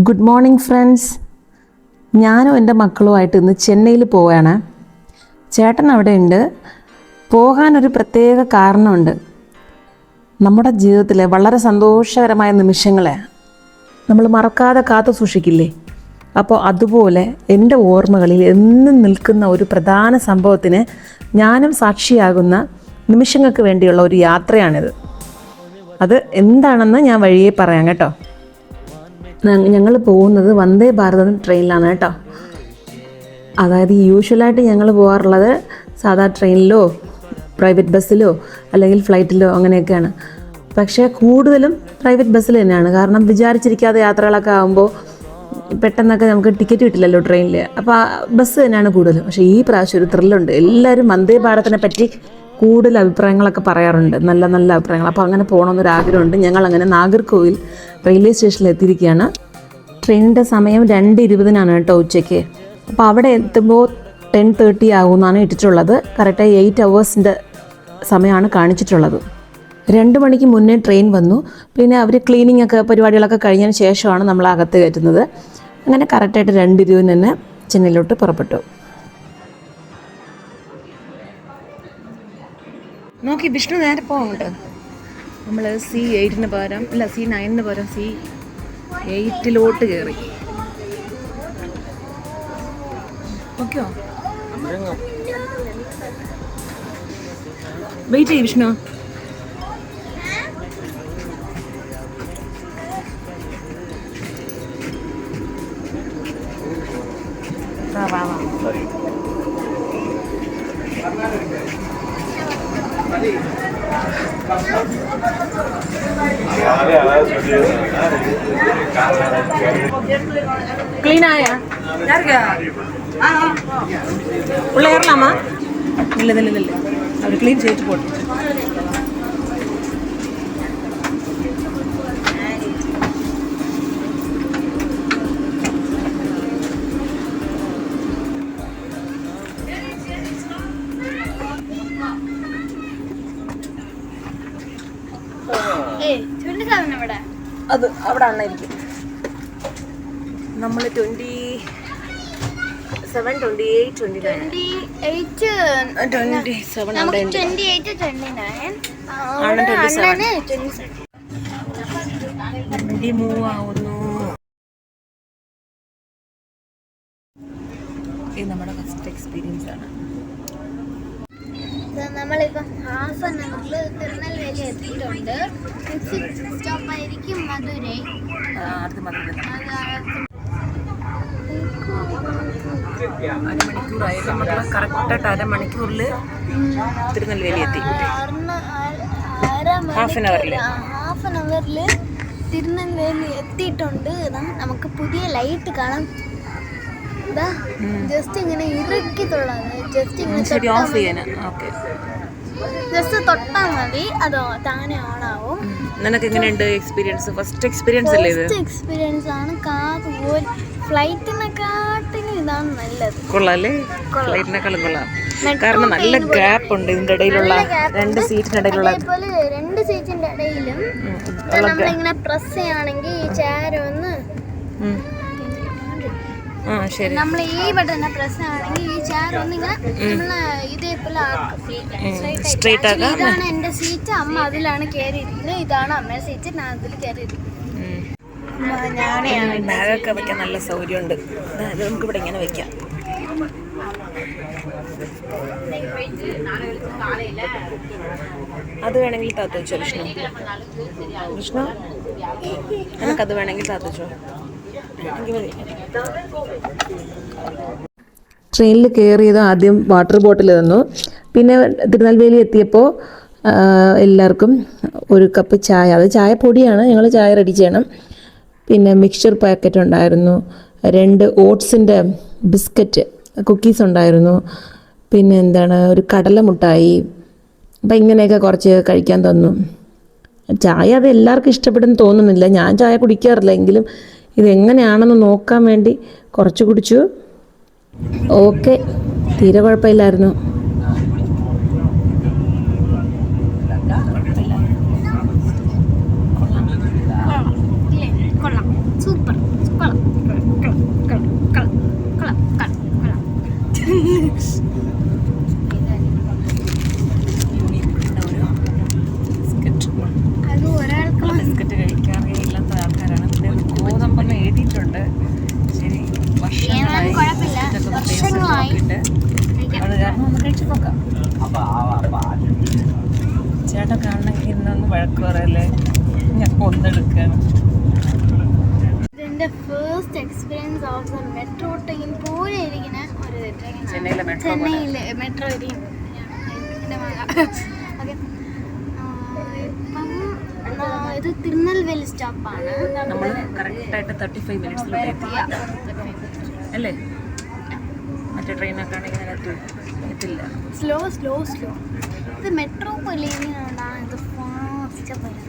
Good morning friends. ഞാനും എൻ്റെ മക്കളുമായിട്ട് ഇന്ന് ചെന്നൈയിൽ പോവുകയാണ്. ചേട്ടൻ അവിടെ ഉണ്ട്. പോകാനൊരു പ്രത്യേക കാരണമുണ്ട്. നമ്മുടെ ജീവിതത്തിലെ വളരെ സന്തോഷകരമായ നിമിഷങ്ങളെ നമ്മൾ മറക്കാതെ കാത്തു സൂക്ഷിക്കില്ലേ? അപ്പോൾ അതുപോലെ എൻ്റെ ഓർമ്മകളിൽ എന്നും നിൽക്കുന്ന ഒരു പ്രധാന സംഭവത്തിന് ഞാനും സാക്ഷിയാകുന്ന നിമിഷങ്ങൾക്ക് വേണ്ടിയുള്ള ഒരു യാത്രയാണിത്. അത് എന്താണെന്ന് ഞാൻ വഴിയേ പറയാം കേട്ടോ. ഞങ്ങൾ പോകുന്നത് വന്ദേ ഭാരത് ട്രെയിനിലാണ് കേട്ടോ. അതായത് യൂഷ്വലായിട്ട് ഞങ്ങൾ പോകാറുള്ളത് സാധാ ട്രെയിനിലോ പ്രൈവറ്റ് ബസ്സിലോ അല്ലെങ്കിൽ ഫ്ലൈറ്റിലോ അങ്ങനെയൊക്കെയാണ്. പക്ഷേ കൂടുതലും പ്രൈവറ്റ് ബസ്സിൽ തന്നെയാണ്. കാരണം വിചാരിച്ചിരിക്കാതെ യാത്രകളൊക്കെ ആകുമ്പോൾ പെട്ടെന്നൊക്കെ നമുക്ക് ടിക്കറ്റ് കിട്ടില്ലല്ലോ ട്രെയിനിൽ. അപ്പോൾ ബസ് തന്നെയാണ് കൂടുതലും. പക്ഷേ ഈ പ്രാവശ്യം ഒരു ത്രില്ലുണ്ട്. എല്ലാവരും വന്ദേ ഭാരതിനെ പറ്റി കൂടുതൽ അഭിപ്രായങ്ങളൊക്കെ പറയാറുണ്ട്, നല്ല നല്ല അഭിപ്രായങ്ങൾ. അപ്പോൾ അങ്ങനെ പോകണമെന്നൊരാഗ്രഹമുണ്ട്. ഞങ്ങളങ്ങനെ നാഗർകോവിൽ റെയിൽവേ സ്റ്റേഷനിൽ എത്തിയിരിക്കുകയാണ്. ട്രെയിനിൻ്റെ സമയം 2:20 കേട്ടോ ഉച്ചയ്ക്ക്. അപ്പോൾ അവിടെ എത്തുമ്പോൾ 10:30 ആകുമെന്നാണ് ഇട്ടിട്ടുള്ളത്. കറക്റ്റായി 8 hours സമയമാണ് കാണിച്ചിട്ടുള്ളത്. 2 മണിക്ക് മുന്നേ ട്രെയിൻ വന്നു. പിന്നെ അവർ ക്ലീനിങ് ഒക്കെ പരിപാടികളൊക്കെ കഴിഞ്ഞതിന് ശേഷമാണ് നമ്മൾ അകത്ത് കയറ്റുന്നത്. അങ്ങനെ കറക്റ്റായിട്ട് 2:20 തന്നെ ചെന്നൈയിലോട്ട് പുറപ്പെട്ടു. നോക്കി വിഷ്ണു നേരെ പോകുന്നുണ്ട്. നമ്മൾ C8 പകരം C9 പകരം C8 കയറി. ഓക്കെയോ? വെയിറ്റ് ചെയ്യ് വിഷ്ണു. വാ ക്ലീൻ ആയാ ഉള്ള കയറലാമാ? ഇല്ല അവർ ക്ലീൻ ചെയ്തിട്ട് പോട്ടെ. അത് അവിടെ അണ്ണായിരിക്കും. നമ്മൾ 27, 28, 29 ഇത് നമ്മുടെ ഫസ്റ്റ് എക്സ്പീരിയൻസ് ആണ്. നമ്മളിപ്പം ഹാഫ് ആൻ അവറിൽ തിരുനെൽവേലി എത്തിയിട്ടുണ്ട്. നെക്സ്റ്റ് സ്റ്റോപ്പ് ആയിരിക്കും മധുരൈ. അരമണിക്കൂറായി. നമ്മൾ കറക്റ്റായിട്ട് അരമണിക്കൂറിൽ തിരുനെൽവേലി എത്തി. ഹാഫ് ആൻ അവറിൽ തിരുനെൽവേലി എത്തിയിട്ടുണ്ട്. നമുക്ക് പുതിയ ലൈറ്റ് കാണാം. ജസ്റ്റ് ഇങ്ങനെ ഇറുക്കിത്തുള്ളത്, ജസ്റ്റ് തൊട്ടാൽ മതി, അതോ താനെ ഓണാവും. നിനക്ക് എങ്ങനെയുണ്ട് എക്സ്പീരിയൻസ്? ഫസ്റ്റ് എക്സ്പീരിയൻസ് അല്ലേ ഇത്? ഫസ്റ്റ് എക്സ്പീരിയൻസ് ആണ്. ഫ്ലൈറ്റിനെക്കാട്ടിലും ഇതാണ് നല്ലത്. കൊള്ളാല്ലേ? ഫ്ലൈറ്റിനെക്കാളും കൊള്ളാം. കാരണം നല്ല ഗ്യാപ്പ് ഉണ്ട് ഇതിന്റെ ഇടയിലുള്ള 2 സീറ്റിനിടയിലുള്ള. അതേപോലെ 2 സീറ്റിന്റെ ഇടയിലും നമ്മളിങ്ങനെ പ്രസ് ചെയ്യുകയാണെങ്കിൽ ഈ ചെയർ ഒന്ന് നമ്മൾ ഈ ബട്ടൺ പ്രസ് ആണെങ്കിൽ ഈ ചെയർ ഒന്നിങ്ങനെ നമ്മള് ഇതേപോലെ സ്ട്രൈറ്റ് ആക്കാം. ഇതാണ് എന്റെ സീറ്റ്. അമ്മ അതിലാണ് കയറിയിരിക്കുന്നത്. ഇതാണ് അമ്മയുടെ സീറ്റ്. ഞാൻ അതിൽ കയറിയിരിക്കുന്നത്. ബാഗൊക്കെ വെക്കാൻ നല്ല സൗകര്യമുണ്ട്. നമുക്ക് ഇവിടെ ഇങ്ങനെ വെക്കാം. അത് വേണമെങ്കിൽ താത്തു വെച്ചോ വിഷ്ണു. എനിക്കത് വേണമെങ്കിൽ താത്തു വെച്ചോ. ട്രെയിനിൽ കയറിയത് ആദ്യം വാട്ടർ ബോട്ടിൽ തന്നു. പിന്നെ തിരുനെൽവേലി എത്തിയപ്പോൾ എല്ലാവർക്കും ഒരു കപ്പ് ചായ. അത് ചായപ്പൊടിയാണ്, ഞങ്ങൾ ചായ റെഡി ചെയ്യണം. പിന്നെ മിക്സ്ചർ പാക്കറ്റ് ഉണ്ടായിരുന്നു. 2 ഓട്സിൻ്റെ ബിസ്ക്കറ്റ് കുക്കീസ് ഉണ്ടായിരുന്നു. പിന്നെ ഒരു കടല മുട്ടായി. അപ്പം ഇങ്ങനെയൊക്കെ കുറച്ച് കഴിക്കാൻ തന്നു. ചായ അത് എല്ലാവർക്കും ഇഷ്ടപ്പെടുന്നു തോന്നുന്നില്ല. ഞാൻ ചായ കുടിക്കാറില്ല. എങ്കിലും ഇതെങ്ങനെയാണെന്ന് നോക്കാൻ വേണ്ടി കുറച്ച് കുടിച്ചു. ഓക്കെ, തീരെ കുഴപ്പമില്ലായിരുന്നു. സൂപ്പർ. എൻ്റെ first experience of the metro train പോലെ ഇരിക്കുന്ന ഒരു ട്രെയിൻ ചെന്നൈയിലെ മെട്രോ ഇരിക്കും ഓക്കെ. ഇപ്പം ഇത് തിരുനെൽവേലി സ്റ്റോപ്പാണ്. നമ്മൾ കറക്റ്റായിട്ട് 35 മിനിറ്റ്സിലൂടെ എത്തി അല്ലേ? മറ്റേ ട്രെയിനൊക്കെ ആണെങ്കിൽ എത്തില്ല. Slow slow slow. ഇത് മെട്രോ പോലെ ഇങ്ങനെയാണ്. ഇത് ഫാസ്റ്റ് പോലെ.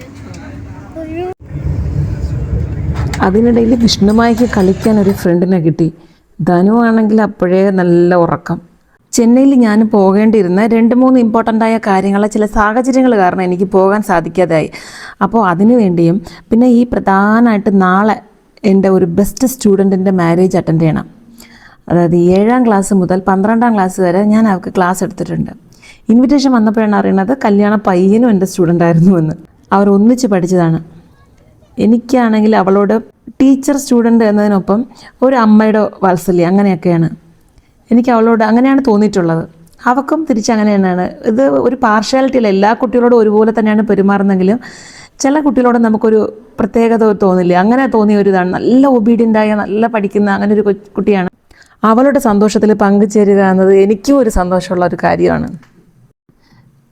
അതിനിടയിൽ വിഷ്ണുമായിക്ക് കളിക്കാൻ ഒരു ഫ്രണ്ടിനെ കിട്ടി. ധനു ആണെങ്കിൽ അപ്പോഴേ നല്ല ഉറക്കം. ചെന്നൈയിൽ ഞാൻ പോകേണ്ടിയിരുന്ന 2-3 ഇമ്പോർട്ടൻ്റായ കാര്യങ്ങൾ ചില സാഹചര്യങ്ങൾ കാരണം എനിക്ക് പോകാൻ സാധിക്കാതായി. അപ്പോൾ അതിനു വേണ്ടിയും പിന്നെ ഈ പ്രധാനമായിട്ട് നാളെ എൻ്റെ ഒരു ബെസ്റ്റ് സ്റ്റുഡൻറ്റിൻ്റെ മാരേജ് അറ്റൻഡ് ചെയ്യണം. അതായത് 7ാം ക്ലാസ് മുതൽ 12ാം ക്ലാസ് വരെ ഞാൻ അവർക്ക് ക്ലാസ് എടുത്തിട്ടുണ്ട്. ഇൻവിറ്റേഷൻ വന്നപ്പോഴാണ് അറിയുന്നത് കല്യാണ പയ്യനും എൻ്റെ സ്റ്റുഡൻ്റ് എന്ന്. അവർ ഒന്നിച്ച് പഠിച്ചതാണ്. എനിക്കാണെങ്കിൽ അവളോട് ടീച്ചർ സ്റ്റുഡൻ്റ് എന്നതിനൊപ്പം ഒരു അമ്മയുടെ വാത്സല്യം അങ്ങനെയൊക്കെയാണ് എനിക്ക് അവളോട് അങ്ങനെയാണ് തോന്നിയിട്ടുള്ളത്. അവൾക്കും തിരിച്ചങ്ങനെ തന്നെയാണ്. ഇത് ഒരു പാർഷ്യാലിറ്റിയില്ല, എല്ലാ കുട്ടികളോടും ഒരുപോലെ തന്നെയാണ് പെരുമാറുന്നെങ്കിലും ചില കുട്ടികളോട് നമുക്കൊരു പ്രത്യേകത തോന്നില്ല. അങ്ങനെ തോന്നിയ ഒരു ഇതാണ്. നല്ല ഒബീഡിയൻ്റായ നല്ല പഠിക്കുന്ന അങ്ങനെ ഒരു കുട്ടിയാണ്. അവളുടെ സന്തോഷത്തിൽ പങ്കുചേരുക എന്നത് എനിക്കും ഒരു സന്തോഷമുള്ള ഒരു കാര്യമാണ്.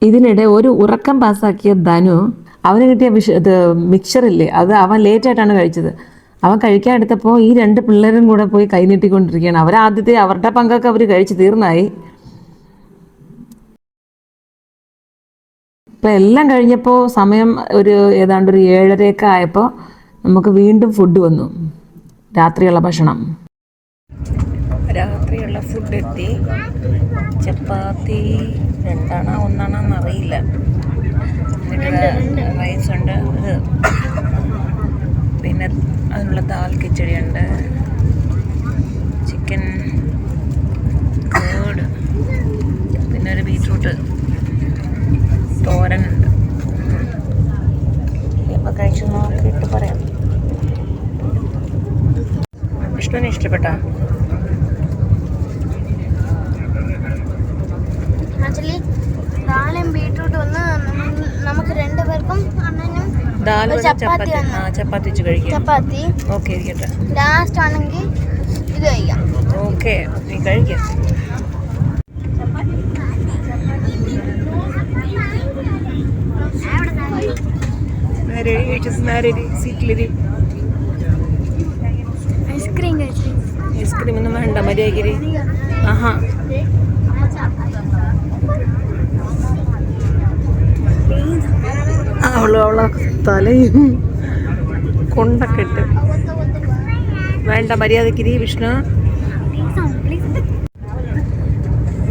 ഇതിനിടെ ഒരു ഉറക്കം പാസ്സാക്കിയ ധനു അവന് കിട്ടിയ മിക്സറില്ലേ അത് അവൻ ലേറ്റായിട്ടാണ് കഴിച്ചത്. അവൻ കഴിക്കാൻ എടുത്തപ്പോൾ ഈ 2 പിള്ളേരും കൂടെ പോയി കൈനീട്ടിക്കൊണ്ടിരിക്കുകയാണ്. അവരുടെ പങ്കൊക്കെ അവർ കഴിച്ച് തീർന്നായി. ഇപ്പം എല്ലാം കഴിഞ്ഞപ്പോൾ സമയം ഏതാണ്ട് ഒരു 7:30 ആയപ്പോൾ നമുക്ക് വീണ്ടും ഫുഡ് വന്നു. രാത്രിയുള്ള ഭക്ഷണം. രാത്രിയുള്ള ഫുഡ് എത്തി. ചപ്പാത്തി 2ആണോ 1ആണോ എന്നറിയില്ല. റൈസ് ഉണ്ട്, പിന്നെ അതിനുള്ള ദാൽ കിച്ചടി ഉണ്ട്, ചിക്കൻ കേട്, പിന്നെ ഒരു ബീറ്റ്റൂട്ട് തോരനുണ്ട്. ഇപ്പോൾ കഴിച്ചു നോക്കിയിട്ട് പറയാം. വിഷ്ണുവിനെ ഇഷ്ടപ്പെട്ടാ? ആക്ച്വലി ദാലും ബീട്രൂട്ട് വന്ന് നമുക്ക് 2 പേർക്കും അണ്ണനും ചപ്പാത്തി വെച്ച് കഴിക്കാം. ചപ്പാത്തി ഓക്കെ ഇരിക്കട്ടെ. ലാസ്റ്റ് ആണെങ്കിൽ ഇത് കഴിക്കാം. ഓക്കെ നീ കഴിക്കാം. സീറ്റിലിരി. ഐസ്ക്രീം ഒന്നും വേണ്ട, മര്യാദക്കിരി. ആഹാ അവളെ തലയും കൊണ്ടൊക്കെ ഇട്ട് വേണ്ട, മര്യാദക്കിരി വിഷ്ണു.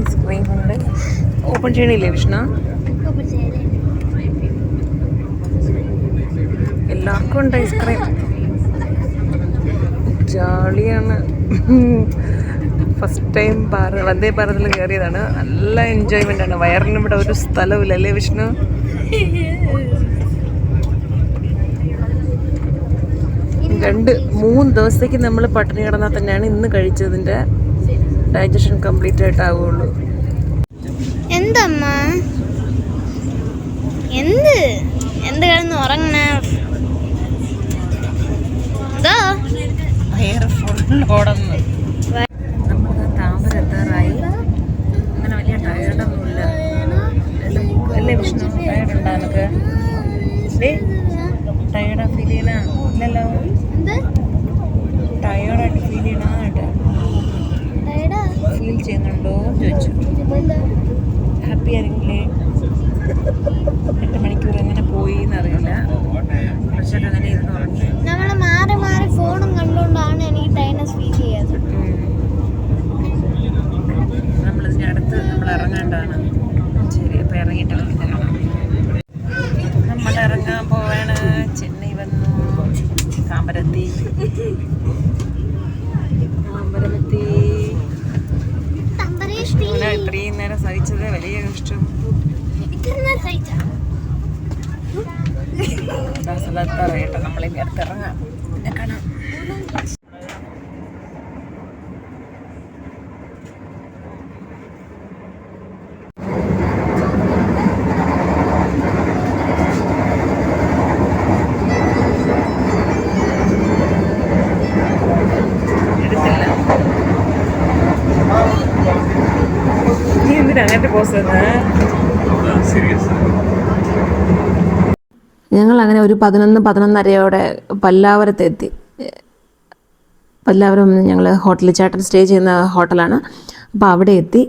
ഐസ്ക്രീം ഉണ്ട്. ഓപ്പൺ ചെയ്യണില്ലേ വിഷ്ണു? എല്ലാവർക്കും ഉണ്ട് ഐസ്ക്രീം. ജോളിയാണ്. ഫസ്റ്റ് ടൈം വന്ദേ ഭാരതിൽ കയറിയതാണ്. നല്ല എൻജോയ്മെൻ്റ് ആണ്. വയറിനും ഇവിടെ ഒരു സ്ഥലമില്ല അല്ലേ വിഷ്ണു? രണ്ട് 3 ദിവസത്തേക്ക് നമ്മൾ പട്ടിണി കിടന്നാൽ തന്നെയാണ് ഇന്ന് കഴിച്ചതിൻ്റെ ഡൈജഷൻ കംപ്ലീറ്റ് ആയിട്ടാവുള്ളൂ. എന്തമ്മ എന്ത് കിടന്ന് ഉറങ്ങണ? നമ്മൾ താമര എത്താറായി. അങ്ങനെ വലിയ ടയർഡൊന്നുമില്ല അല്ലേ വിഷ്ണു? ടയർഡുണ്ടോ നമുക്ക്? ടയർഡ് ഫീൽ ചെയ്യണ ഇല്ലല്ലോ? ടയർഡായിട്ട് ഫീൽ ചെയ്യണ ഫീൽ ചെയ്യുന്നുണ്ടോ ചോദിച്ചു. ഹാപ്പി ആയിരുന്നില്ലേ? 8 മണിക്കൂർ എങ്ങനെ പോയി എന്നറിയില്ല. കുറച്ചൊക്കെ അങ്ങനെ ഇരുന്ന് ഉറങ്ങി. നമ്മൾ മാറി മാറി ഫോണും കണ്ടുകൊണ്ടാണ് എനിക്ക് ടൈംനെസ് ഫീൽ ചെയ്യാറ്. നമ്മളിതിൻ്റെ അടുത്ത് നമ്മൾ ഇറങ്ങേണ്ടതാണ്. ശരി, അപ്പോൾ ഇറങ്ങിയിട്ട് പിന്നെ കാണാം. നമ്മൾ ഇറങ്ങാൻ പോവാണ്. ചെന്നൈ വന്നു. താമ്പരത്തി ഇത്രയും നേരം സഹിച്ചത് വലിയ ഇഷ്ടം. സ്ഥലത്തറിയട്ടെ, നമ്മളിനി അടുത്തിറങ്ങാം. പിന്നെ കാണാം. Close serious. ഞങ്ങൾ അങ്ങനെ ഒരു 11-11:30 പല്ലാവരത്തെത്തി. പല്ലാവരം ഞങ്ങൾ ഹോട്ടലിൽ ചേട്ടൻ സ്റ്റേ ചെയ്യുന്ന ഹോട്ടലാണ്. അപ്പോൾ അവിടെ എത്തി.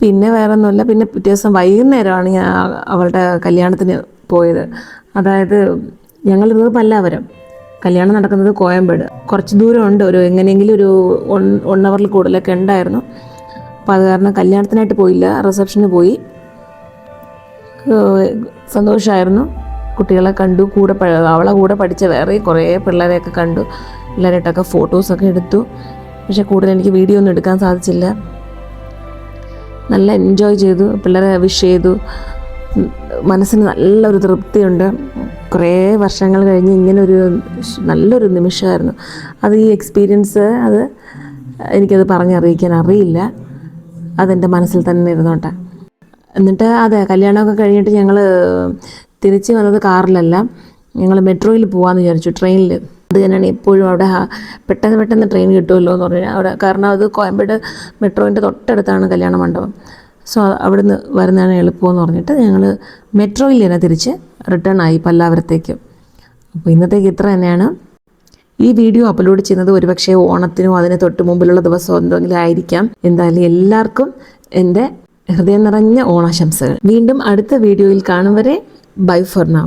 പിന്നെ വേറെ ഒന്നുമില്ല. പിന്നെ പിറ്റേ ദിവസം വൈകുന്നേരമാണ് ഞാൻ അവളുടെ കല്യാണത്തിന് പോയത്. അതായത് ഞങ്ങളിരുന്നത് പല്ലാവരം, കല്യാണം നടക്കുന്നത് കോയമ്പേട്. കുറച്ച് ദൂരമുണ്ട്, എങ്ങനെയെങ്കിലും ഒരു 1 ഹവറിൽ കൂടുതലൊക്കെ ഉണ്ടായിരുന്നു. അപ്പോൾ അത് കാരണം കല്യാണത്തിനായിട്ട് പോയില്ല, റിസപ്ഷന് പോയി. സന്തോഷമായിരുന്നു. കുട്ടികളെ കണ്ടു, അവളെ കൂടെ പഠിച്ച വേറെ കുറേ പിള്ളേരെയൊക്കെ കണ്ടു. എല്ലാവരായിട്ടൊക്കെ ഫോട്ടോസൊക്കെ എടുത്തു. പക്ഷേ കൂടുതൽ എനിക്ക് വീഡിയോ ഒന്നും എടുക്കാൻ സാധിച്ചില്ല. നല്ല എൻജോയ് ചെയ്തു, പിള്ളേരെ വിഷ് ചെയ്തു. മനസ്സിന് നല്ലൊരു തൃപ്തിയുണ്ട്. കുറേ വർഷങ്ങൾ കഴിഞ്ഞ് ഇങ്ങനൊരു നല്ലൊരു നിമിഷമായിരുന്നു അത്. ഈ എക്സ്പീരിയൻസ് എനിക്കത് പറഞ്ഞറിയിക്കാൻ അറിയില്ല. അതെൻ്റെ മനസ്സിൽ തന്നെ ഇരുന്നോട്ടെ. എന്നിട്ട് കല്യാണമൊക്കെ കഴിഞ്ഞിട്ട് ഞങ്ങൾ തിരിച്ച് വന്നത് കാറിലല്ല, ഞങ്ങൾ മെട്രോയിൽ പോകാമെന്ന് വിചാരിച്ചു, ട്രെയിനിൽ. അത് തന്നെയാണ് എപ്പോഴും അവിടെ പെട്ടെന്ന് ട്രെയിൻ കിട്ടുമല്ലോ എന്ന് പറഞ്ഞാൽ അവിടെ, കാരണം അത് കോയമ്പേട് മെട്രോൻ്റെ തൊട്ടടുത്താണ് കല്യാണ മണ്ഡപം. സോ അവിടുന്ന് വരുന്നതാണ് എളുപ്പമെന്ന് പറഞ്ഞിട്ട് ഞങ്ങൾ മെട്രോയിൽ തന്നെ തിരിച്ച് റിട്ടേൺ ആയി പല്ലാവരത്തേക്ക്. അപ്പോൾ ഇന്നത്തേക്ക് ഇത്ര തന്നെയാണ്. ഈ വീഡിയോ അപ്ലോഡ് ചെയ്യുന്നത് ഒരുപക്ഷെ ഓണത്തിനോ അതിന് തൊട്ട് മുമ്പിലുള്ള ദിവസം എന്തെങ്കിലും ആയിരിക്കാം. എന്തായാലും എല്ലാവർക്കും എൻ്റെ ഹൃദയം നിറഞ്ഞ ഓണാശംസകൾ. വീണ്ടും അടുത്ത വീഡിയോയിൽ കാണും വരെ ബൈ ഫോർ നൗ.